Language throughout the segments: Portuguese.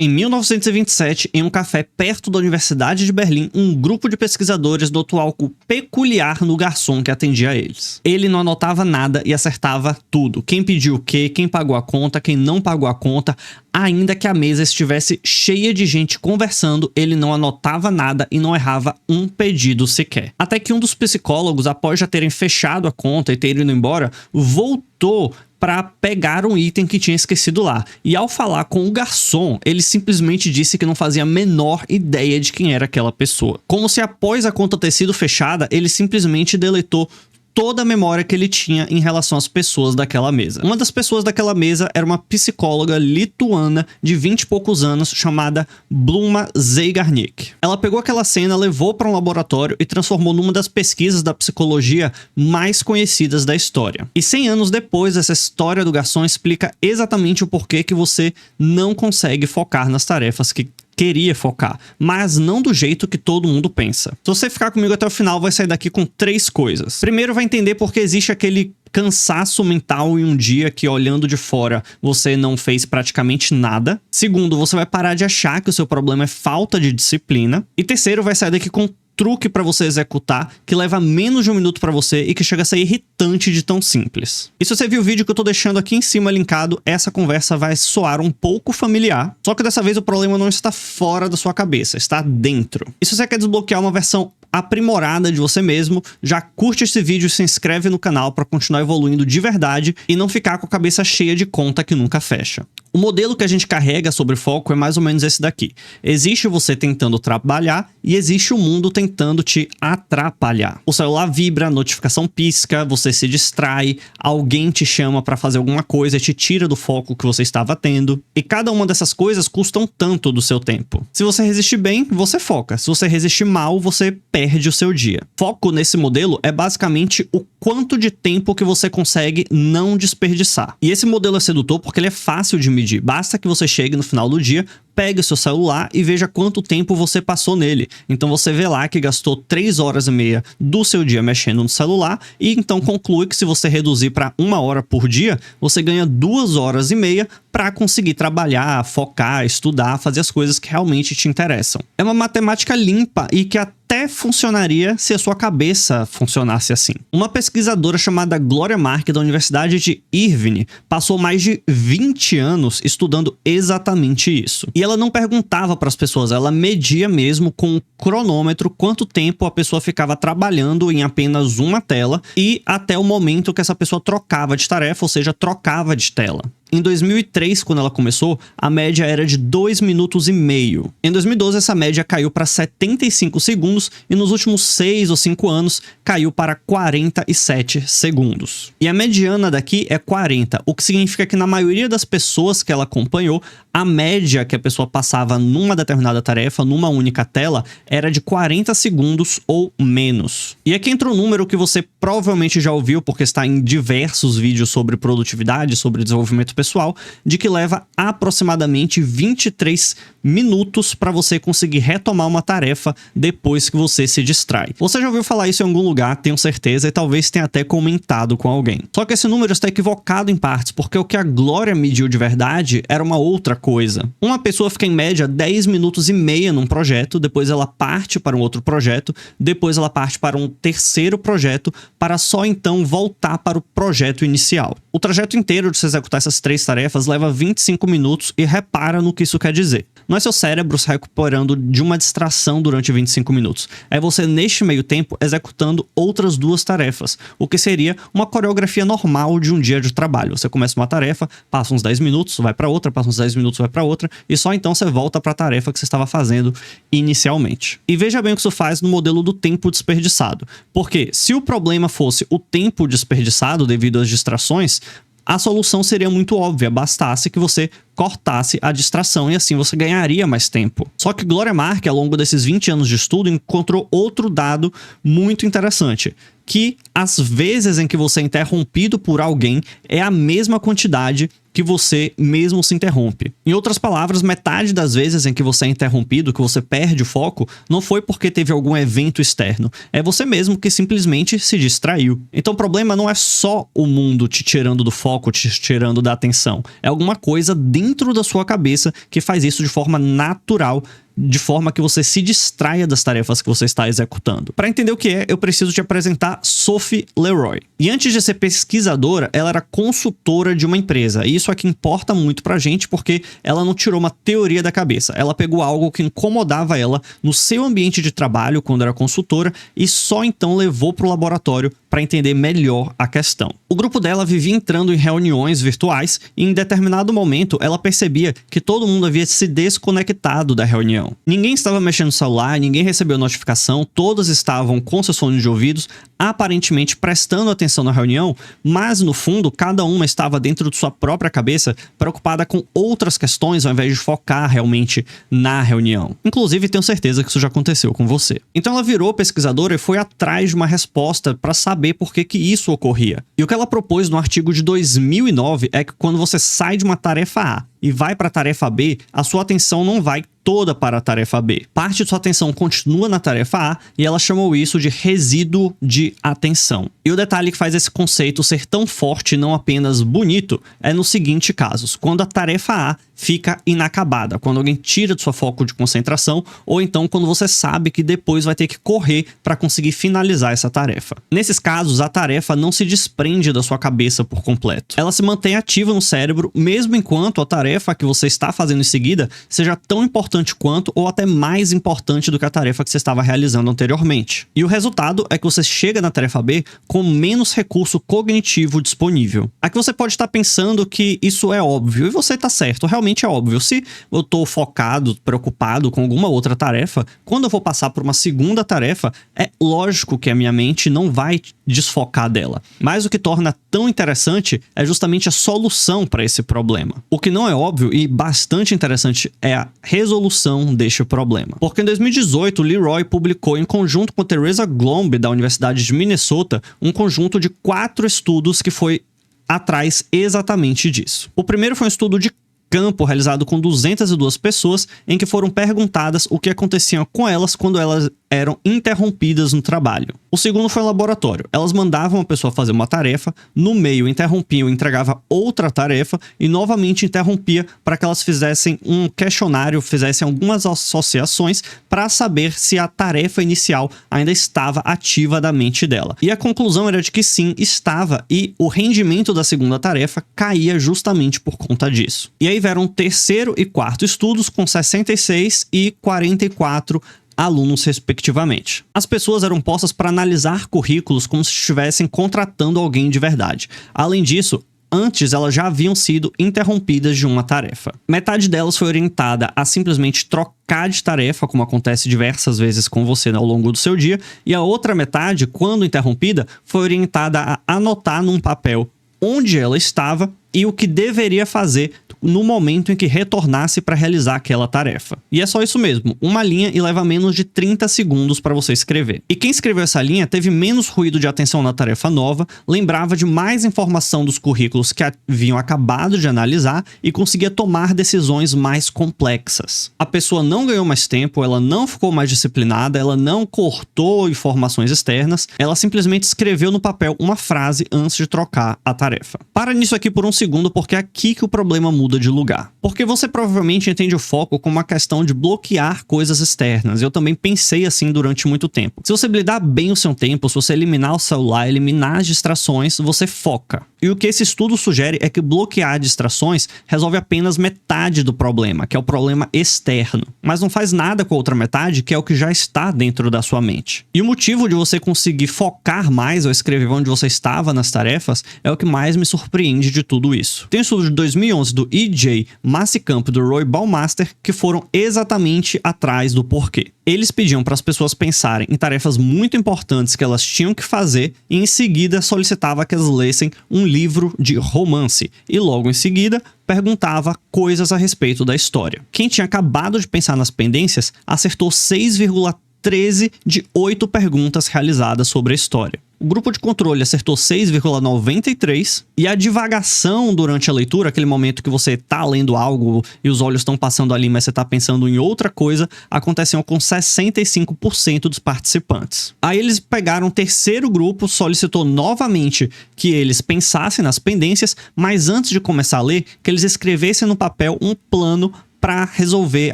Em 1927, em um café perto da Universidade de Berlim, um grupo de pesquisadores notou algo peculiar no garçom que atendia a eles. Ele não anotava nada e acertava tudo. Quem pediu o quê, quem pagou a conta, quem não pagou a conta. Ainda que a mesa estivesse cheia de gente conversando, ele não anotava nada e não errava um pedido sequer. Até que um dos psicólogos, após já terem fechado a conta e terem ido embora, voltou para pegar um item que tinha esquecido lá. E ao falar com o garçom, ele simplesmente disse que não fazia a menor ideia de quem era aquela pessoa. Como se após a conta ter sido fechada, ele simplesmente deletou toda a memória que ele tinha em relação às pessoas daquela mesa. Uma das pessoas daquela mesa era uma psicóloga lituana de 20 e poucos anos chamada Bluma Zeigarnik. Ela pegou aquela cena, levou para um laboratório e transformou numa das pesquisas da psicologia mais conhecidas da história. E 100 anos depois, essa história do garçom explica exatamente o porquê que você não consegue focar nas tarefas que queria focar, mas não do jeito que todo mundo pensa. Se você ficar comigo até o final, vai sair daqui com 3 coisas. Primeiro, vai entender porque existe aquele cansaço mental em um dia que, olhando de fora, você não fez praticamente nada. Segundo, você vai parar de achar que o seu problema é falta de disciplina. E terceiro, vai sair daqui com truque para você executar que leva menos de um minuto para você e que chega a ser irritante de tão simples. E se você viu o vídeo que eu tô deixando aqui em cima linkado, essa conversa vai soar um pouco familiar, só que dessa vez o problema não está fora da sua cabeça, está dentro. E se você quer desbloquear uma versão aprimorada de você mesmo, já curte esse vídeo e se inscreve no canal para continuar evoluindo de verdade e não ficar com a cabeça cheia de conta que nunca fecha. O modelo que a gente carrega sobre foco é mais ou menos esse daqui. Existe você tentando trabalhar e existe o mundo tentando te atrapalhar. O celular vibra, a notificação pisca, você se distrai, alguém te chama para fazer alguma coisa e te tira do foco que você estava tendo. E cada uma dessas coisas custam tanto do seu tempo. Se você resistir bem, você foca. Se você resistir mal, você perde o seu dia. Foco nesse modelo é basicamente o quanto de tempo que você consegue não desperdiçar. E esse modelo é sedutor porque ele é fácil de medir. Basta que você chegue no final do dia, pegue o seu celular e veja quanto tempo você passou nele. Então você vê lá que gastou 3 horas e meia do seu dia mexendo no celular e então conclui que se você reduzir para 1 hora por dia, você ganha 2 horas e meia para conseguir trabalhar, focar, estudar, fazer as coisas que realmente te interessam. É uma matemática limpa e que até funcionaria se a sua cabeça funcionasse assim. Uma pesquisadora chamada Gloria Mark da Universidade de Irvine passou mais de 20 anos estudando exatamente isso. E ela não perguntava para as pessoas, ela media mesmo com um cronômetro quanto tempo a pessoa ficava trabalhando em apenas uma tela e até o momento que essa pessoa trocava de tarefa, ou seja, trocava de tela. Em 2003, quando ela começou, a média era de 2 minutos e meio. Em 2012, essa média caiu para 75 segundos e nos últimos 6 ou 5 anos caiu para 47 segundos. E a mediana daqui é 40, o que significa que na maioria das pessoas que ela acompanhou, a média que a pessoa passava numa determinada tarefa, numa única tela, era de 40 segundos ou menos. E aqui entra um número que você provavelmente já ouviu, porque está em diversos vídeos sobre produtividade, sobre desenvolvimento pessoal, de que leva aproximadamente 23 minutos para você conseguir retomar uma tarefa depois que você se distrai. Você já ouviu falar isso em algum lugar, tenho certeza, e talvez tenha até comentado com alguém. Só que esse número está equivocado em partes, porque o que a Glória mediu de verdade era uma outra coisa. Uma pessoa fica em média 10 minutos e meio num projeto, depois ela parte para um outro projeto, depois ela parte para um terceiro projeto, para só então voltar para o projeto inicial. O trajeto inteiro de se executar essas 3 tarefas leva 25 minutos e repara no que isso quer dizer. Não é seu cérebro se recuperando de uma distração durante 25 minutos. É você, neste meio tempo, executando outras 2 tarefas, o que seria uma coreografia normal de um dia de trabalho. Você começa uma tarefa, passa uns 10 minutos, vai para outra, passa uns 10 minutos, vai para outra, e só então você volta para a tarefa que você estava fazendo inicialmente. E veja bem o que isso faz no modelo do tempo desperdiçado. Porque se o problema fosse o tempo desperdiçado devido às distrações, a solução seria muito óbvia, bastasse que você cortasse a distração e assim você ganharia mais tempo. Só que Gloria Mark, ao longo desses 20 anos de estudo, encontrou outro dado muito interessante, que as vezes em que você é interrompido por alguém é a mesma quantidade que você mesmo se interrompe. Em outras palavras, metade das vezes em que você é interrompido, que você perde o foco, não foi porque teve algum evento externo. É você mesmo que simplesmente se distraiu. Então o problema não é só o mundo te tirando do foco, te tirando da atenção. É alguma coisa dentro da sua cabeça que faz isso de forma natural, de forma que você se distraia das tarefas que você está executando. Para entender o que é, eu preciso te apresentar Sophie Leroy. E antes de ser pesquisadora, ela era consultora de uma empresa. E isso aqui importa muito pra gente, porque ela não tirou uma teoria da cabeça. Ela pegou algo que incomodava ela no seu ambiente de trabalho quando era consultora e só então levou para o laboratório para entender melhor a questão. O grupo dela vivia entrando em reuniões virtuais e em determinado momento ela percebia que todo mundo havia se desconectado da reunião. Ninguém estava mexendo no celular, ninguém recebeu notificação, todos estavam com seus fones de ouvidos, aparentemente prestando atenção na reunião, mas no fundo cada uma estava dentro de sua própria cabeça, preocupada com outras questões ao invés de focar realmente na reunião. Inclusive, tenho certeza que isso já aconteceu com você. Então ela virou pesquisadora e foi atrás de uma resposta para saber por que isso ocorria. E o que ela propôs no artigo de 2009 é que quando você sai de uma tarefa A e vai para a tarefa B, a sua atenção não vai toda para a tarefa B. Parte de sua atenção continua na tarefa A e ela chamou isso de resíduo de atenção. E o detalhe que faz esse conceito ser tão forte e não apenas bonito é no seguinte casos: quando a tarefa A fica inacabada, quando alguém tira do seu foco de concentração, ou então quando você sabe que depois vai ter que correr para conseguir finalizar essa tarefa. Nesses casos, a tarefa não se desprende da sua cabeça por completo. Ela se mantém ativa no cérebro, mesmo enquanto a tarefa que você está fazendo em seguida seja tão importante quanto ou até mais importante do que a tarefa que você estava realizando anteriormente. E o resultado é que você chega na tarefa B com menos recurso cognitivo disponível. Aqui você pode estar pensando que isso é óbvio, e você está certo, realmente é óbvio. Se eu estou focado, preocupado com alguma outra tarefa, quando eu vou passar por uma segunda tarefa, é lógico que a minha mente não vai desfocar dela. Mas o que torna tão interessante é justamente a solução para esse problema. O que não é óbvio e bastante interessante é a resolução deste problema. Porque em 2018, Leroy publicou em conjunto com Teresa Glomb, da Universidade de Minnesota, um conjunto de 4 estudos que foi atrás exatamente disso. O primeiro foi um estudo de campo realizado com 202 pessoas, em que foram perguntadas o que acontecia com elas quando elas eram interrompidas no trabalho. O segundo foi um laboratório. Elas mandavam a pessoa fazer uma tarefa, no meio interrompiam e entregava outra tarefa e novamente interrompia para que elas fizessem um questionário, fizessem algumas associações para saber se a tarefa inicial ainda estava ativa da mente dela. E a conclusão era de que sim, estava, e o rendimento da segunda tarefa caía justamente por conta disso. E aí vieram o terceiro e quarto estudos com 66 e 44 alunos, respectivamente. As pessoas eram postas para analisar currículos como se estivessem contratando alguém de verdade. Além disso, antes elas já haviam sido interrompidas de uma tarefa. Metade delas foi orientada a simplesmente trocar de tarefa, como acontece diversas vezes com você ao longo do seu dia, e a outra metade, quando interrompida, foi orientada a anotar num papel onde ela estava e o que deveria fazer no momento em que retornasse para realizar aquela tarefa. E é só isso mesmo, uma linha, e leva menos de 30 segundos para você escrever. E quem escreveu essa linha teve menos ruído de atenção na tarefa nova, lembrava de mais informação dos currículos que haviam acabado de analisar e conseguia tomar decisões mais complexas. A pessoa não ganhou mais tempo, ela não ficou mais disciplinada, ela não cortou informações externas, ela simplesmente escreveu no papel uma frase antes de trocar a tarefa. Para nisso aqui por um segundo, porque é aqui que o problema muda de lugar. Porque você provavelmente entende o foco como uma questão de bloquear coisas externas. Eu também pensei assim durante muito tempo. Se você blindar bem o seu tempo, se você eliminar o celular, eliminar as distrações, você foca. E o que esse estudo sugere é que bloquear distrações resolve apenas metade do problema, que é o problema externo. Mas não faz nada com a outra metade, que é o que já está dentro da sua mente. E o motivo de você conseguir focar mais ou escrever onde você estava nas tarefas é o que mais me surpreende de tudo isso. Tem um estudo de 2011 do E.J. Massicamp e do Roy Baumeister que foram exatamente atrás do porquê. Eles pediam para as pessoas pensarem em tarefas muito importantes que elas tinham que fazer e em seguida solicitava que elas lessem um livro de romance e logo em seguida perguntava coisas a respeito da história. Quem tinha acabado de pensar nas pendências acertou 6,13 de 8 perguntas realizadas sobre a história. o grupo de controle acertou 6,93 e a divagação durante a leitura, aquele momento que você tá lendo algo e os olhos estão passando ali, mas você tá pensando em outra coisa, aconteceu com 65% dos participantes. Aí eles pegaram o terceiro grupo, solicitou novamente que eles pensassem nas pendências, mas antes de começar a ler, que eles escrevessem no papel um plano para resolver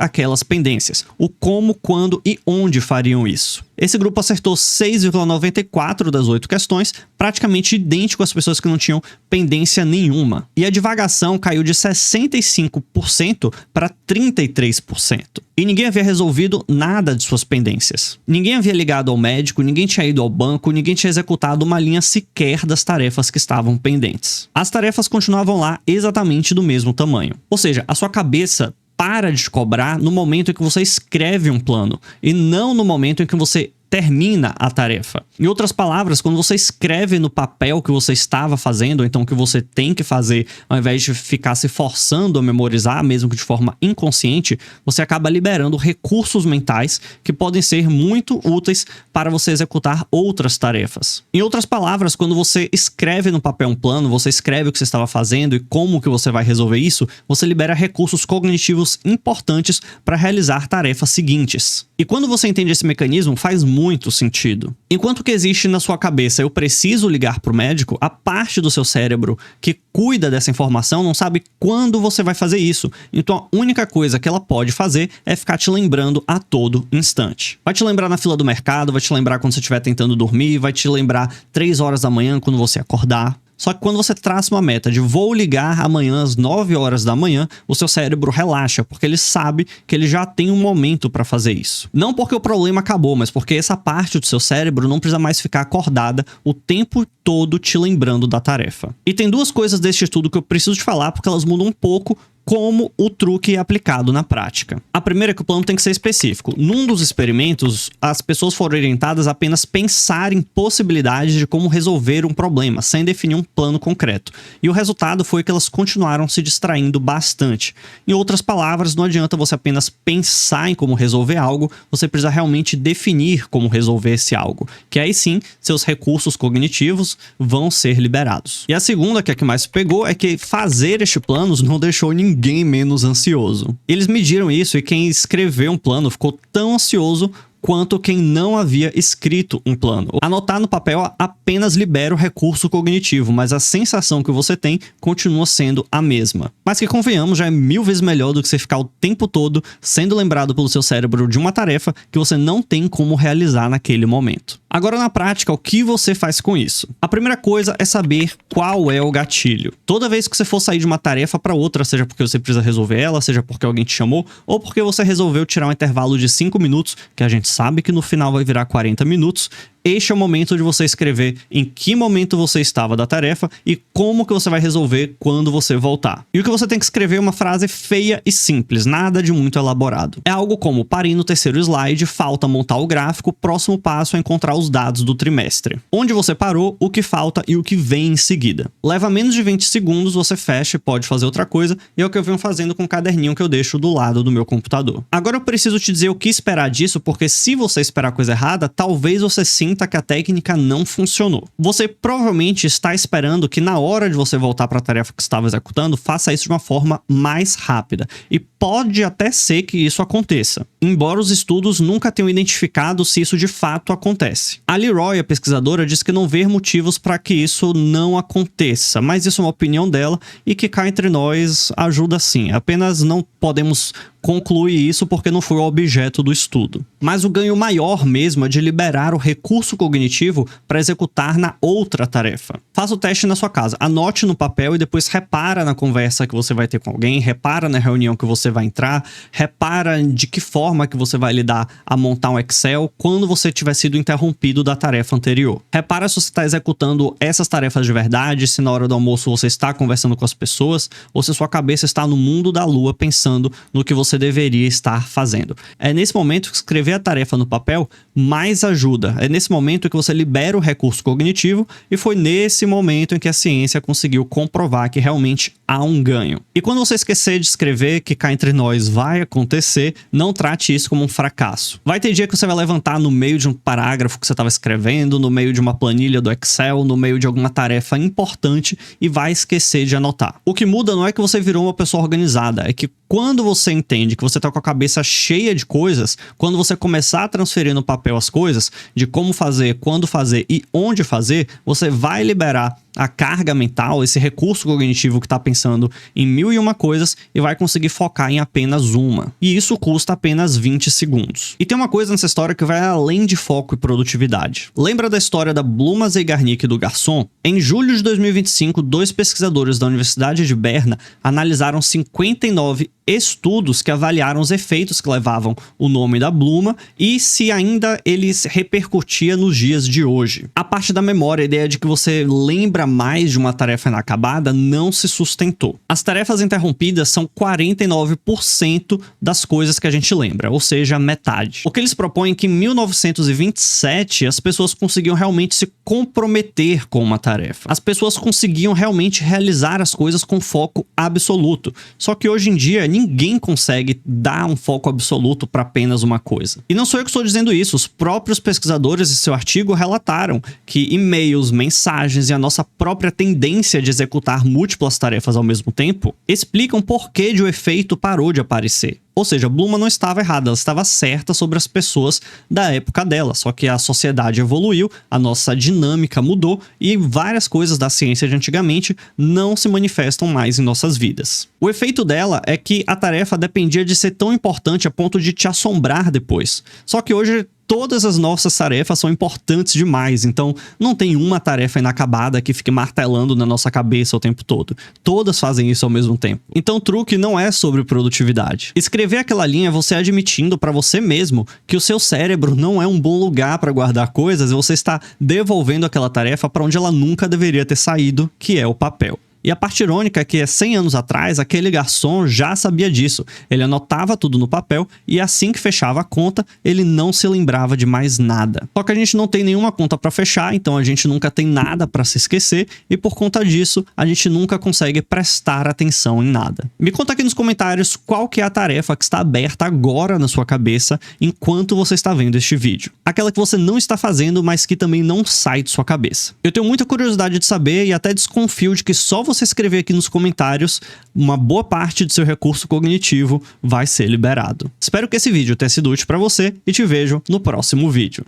aquelas pendências. O como, quando e onde fariam isso. Esse grupo acertou 6,94 das 8 questões, praticamente idêntico às pessoas que não tinham pendência nenhuma. E a divagação caiu de 65% para 33%. E ninguém havia resolvido nada de suas pendências. Ninguém havia ligado ao médico, ninguém tinha ido ao banco, ninguém tinha executado uma linha sequer das tarefas que estavam pendentes. As tarefas continuavam lá exatamente do mesmo tamanho. Ou seja, a sua cabeça para de cobrar no momento em que você escreve um plano e não no momento em que você termina a tarefa. Em outras palavras, quando você escreve no papel que você estava fazendo, ou então que você tem que fazer, ao invés de ficar se forçando a memorizar, mesmo que de forma inconsciente, você acaba liberando recursos mentais que podem ser muito úteis para você executar outras tarefas. Em outras palavras, quando você escreve no papel um plano, você escreve o que você estava fazendo e como que você vai resolver isso, você libera recursos cognitivos importantes para realizar tarefas seguintes. E quando você entende esse mecanismo, faz muito sentido. Enquanto que existe na sua cabeça eu preciso ligar para o médico, a parte do seu cérebro que cuida dessa informação não sabe quando você vai fazer isso. Então a única coisa que ela pode fazer é ficar te lembrando a todo instante. Vai te lembrar na fila do mercado, vai te lembrar quando você estiver tentando dormir, vai te lembrar 3 horas da manhã quando você acordar. Só que quando você traça uma meta de vou ligar amanhã às 9 horas da manhã, o seu cérebro relaxa, porque ele sabe que ele já tem um momento para fazer isso. Não porque o problema acabou, mas porque essa parte do seu cérebro não precisa mais ficar acordada o tempo todo te lembrando da tarefa. E tem duas coisas deste estudo que eu preciso te falar, porque elas mudam um pouco como o truque é aplicado na prática. A primeira é que o plano tem que ser específico. Num dos experimentos, as pessoas foram orientadas a apenas pensar em possibilidades de como resolver um problema, sem definir um plano concreto. E o resultado foi que elas continuaram se distraindo bastante. Em outras palavras, não adianta você apenas pensar em como resolver algo, você precisa realmente definir como resolver esse algo, que aí sim, seus recursos cognitivos vão ser liberados. E a segunda, que é a que mais pegou, é que fazer este plano não deixou ninguém menos ansioso. Eles mediram isso e quem escreveu um plano ficou tão ansioso quanto quem não havia escrito um plano. Anotar no papel apenas libera o recurso cognitivo, mas a sensação que você tem continua sendo a mesma. Mas que convenhamos, já é 1000 vezes melhor do que você ficar o tempo todo sendo lembrado pelo seu cérebro de uma tarefa que você não tem como realizar naquele momento. Agora, na prática, o que você faz com isso? A primeira coisa é saber qual é o gatilho. Toda vez que você for sair de uma tarefa para outra, seja porque você precisa resolver ela, seja porque alguém te chamou, ou porque você resolveu tirar um intervalo de 5 minutos, que a gente sabe que no final vai virar 40 minutos, este é o momento de você escrever em que momento você estava da tarefa e como que você vai resolver quando você voltar. E o que você tem que escrever é uma frase feia e simples, nada de muito elaborado. É algo como: parei no terceiro slide, falta montar o gráfico, próximo passo é encontrar os dados do trimestre. Onde você parou, o que falta e o que vem em seguida. Leva menos de 20 segundos, você fecha e pode fazer outra coisa, e é o que eu venho fazendo com o caderninho que eu deixo do lado do meu computador. Agora eu preciso te dizer o que esperar disso, porque se você esperar coisa errada, talvez você sinta que a técnica não funcionou. Você provavelmente está esperando que na hora de você voltar para a tarefa que estava executando, faça isso de uma forma mais rápida. E pode até ser que isso aconteça, embora os estudos nunca tenham identificado se isso de fato acontece. A Leroy, a pesquisadora, diz que não vê motivos para que isso não aconteça, mas isso é uma opinião dela e que cá entre nós ajuda sim. Apenas não podemos concluir isso porque não foi o objeto do estudo. Mas o ganho maior mesmo é de liberar o recurso cognitivo para executar na outra tarefa. Faça o teste na sua casa, anote no papel e depois repara na conversa que você vai ter com alguém, repara na reunião que você vai entrar, repara de que forma que você vai lidar a montar um Excel quando você tiver sido interrompido da tarefa anterior. Repara se você está executando essas tarefas de verdade, se na hora do almoço você está conversando com as pessoas ou se sua cabeça está no mundo da lua pensando no que você você deveria estar fazendo. É nesse momento que escrever a tarefa no papel mais ajuda. É nesse momento que você libera o recurso cognitivo e foi nesse momento em que a ciência conseguiu comprovar que realmente há um ganho. E quando você esquecer de escrever, que cá entre nós vai acontecer, não trate isso como um fracasso. Vai ter dia que você vai levantar no meio de um parágrafo que você estava escrevendo, no meio de uma planilha do Excel, no meio de alguma tarefa importante e vai esquecer de anotar. O que muda não é que você virou uma pessoa organizada, é que quando você entende que você está com a cabeça cheia de coisas, quando você começar a transferir no papel as coisas, de como fazer, quando fazer e onde fazer, você vai liberar a carga mental, esse recurso cognitivo que está pensando em 1001 coisas e vai conseguir focar em apenas uma. E isso custa apenas 20 segundos. E tem uma coisa nessa história que vai além de foco e produtividade. Lembra da história da Bluma Zeigarnik e do garçom? Em julho de 2025, dois pesquisadores da Universidade de Berna analisaram 59 estudos que avaliaram os efeitos que levavam o nome da Bluma e se ainda eles repercutia nos dias de hoje. A parte da memória, a ideia de que você lembra mais de uma tarefa inacabada, não se sustentou. As tarefas interrompidas são 49% das coisas que a gente lembra, ou seja, metade. O que eles propõem é que em 1927 as pessoas conseguiam realmente se comprometer com uma tarefa. As pessoas conseguiam realmente realizar as coisas com foco absoluto. Só que hoje em dia ninguém consegue dar um foco absoluto para apenas uma coisa. E não sou eu que estou dizendo isso, os próprios pesquisadores em seu artigo relataram que e-mails, mensagens e a nossa própria tendência de executar múltiplas tarefas ao mesmo tempo explicam por que o efeito parou de aparecer. Ou seja, Bluma não estava errada, ela estava certa sobre as pessoas da época dela, só que a sociedade evoluiu, a nossa dinâmica mudou e várias coisas da ciência de antigamente não se manifestam mais em nossas vidas. O efeito dela é que a tarefa dependia de ser tão importante a ponto de te assombrar depois. Só que hoje todas as nossas tarefas são importantes demais, então não tem uma tarefa inacabada que fique martelando na nossa cabeça o tempo todo. Todas fazem isso ao mesmo tempo. Então o truque não é sobre produtividade. Escrever aquela linha é você admitindo para você mesmo que o seu cérebro não é um bom lugar para guardar coisas e você está devolvendo aquela tarefa para onde ela nunca deveria ter saído, que é o papel. E a parte irônica é que 100 anos atrás, aquele garçom já sabia disso. Ele anotava tudo no papel e assim que fechava a conta, ele não se lembrava de mais nada. Só que a gente não tem nenhuma conta para fechar, então a gente nunca tem nada para se esquecer e por conta disso, a gente nunca consegue prestar atenção em nada. Me conta aqui nos comentários qual que é a tarefa que está aberta agora na sua cabeça enquanto você está vendo este vídeo. Aquela que você não está fazendo, mas que também não sai de sua cabeça. Eu tenho muita curiosidade de saber e até desconfio de que só você escrever aqui nos comentários, uma boa parte do seu recurso cognitivo vai ser liberado. Espero que esse vídeo tenha sido útil para você e te vejo no próximo vídeo.